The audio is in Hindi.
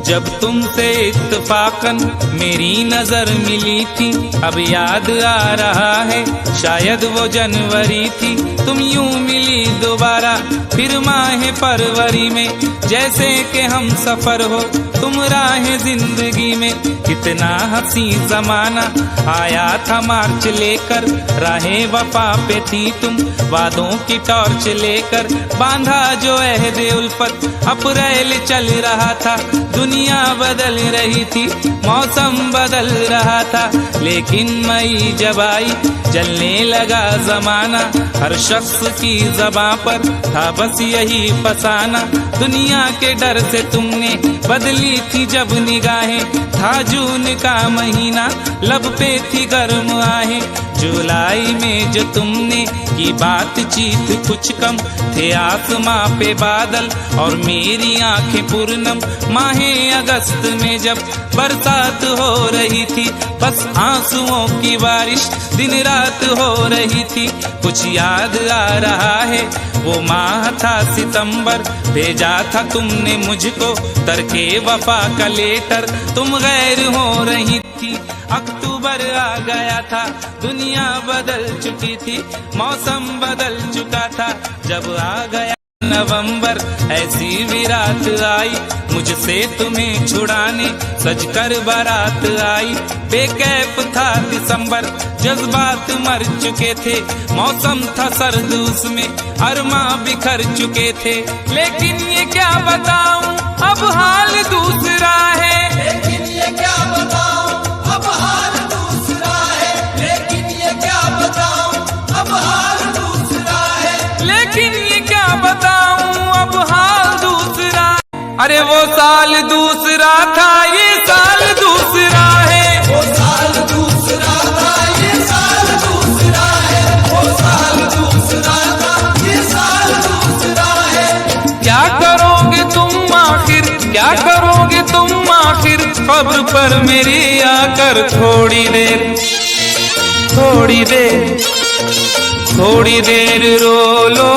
जब तुमसे इत्तफाकन मेरी नजर मिली थी, अब याद आ रहा है शायद वो जनवरी थी। तुम यूं मिली दोबारा फिर माह फरवरी में, जैसे कि हम सफर हो तुम राह जिंदगी में। कितना हंसी जमाना आया था मार्च लेकर, राहे वफा पे थी तुम वादों की टॉर्च लेकर। बांधा जो अहद उल्फत अप्रैल चल रहा था, दुनिया बदल रही थी, मौसम बदल रहा था। लेकिन मई जब आई जलने लगा जमाना, हर शख्स की ज़बां पर था बस यही फसाना। दुनिया के डर से तुमने बदली थी जब निगाहें, था जून का महीना लब पे थी गर्म आहें। जुलाई में जो तुमने की बातचीत कुछ कम थे, आसमां पे बादल और मेरी आंखें पूर्णम। माहे अगस्त में जब बरसात हो रही थी, बस आंसुओं की बारिश दिन रात हो रही थी। कुछ याद आ रहा है वो माह था सितंबर, भेजा था तुमने मुझको तरके वफा का लेटर। तुम गैर हो रही थी, अक्टूबर आ गया था, दुनिया बदल चुकी थी, मौसम बदल चुका था। जब आ गया नवंबर ऐसी विरात आई, मुझसे तुम्हें छुड़ाने सजकर बारात आई। बेकैफ था दिसंबर, जज्बात मर चुके थे, मौसम था सर्द उसमें अरमां बिखर चुके थे। लेकिन ये क्या बताऊं अब हाल दूसरा है, लेकिन ये क्या बताऊं अब हाल दूसरा है, लेकिन ये क्या बताऊं अब हाल दूसरा है, लेकिन ये क्या बताऊं अब हाल दूसरा। अरे वो साल दूसरा था, ये साल दूसरा है, वो साल दूसरा था, ये साल दूसरा है, वो साल दूसरा था, ये साल दूसरा है। क्या करोगे तुम आखिर, क्या करोगे तुम आखिर, कब्र पर मेरी आकर थोड़ी देर, थोड़ी देर, थोड़ी देर रो लो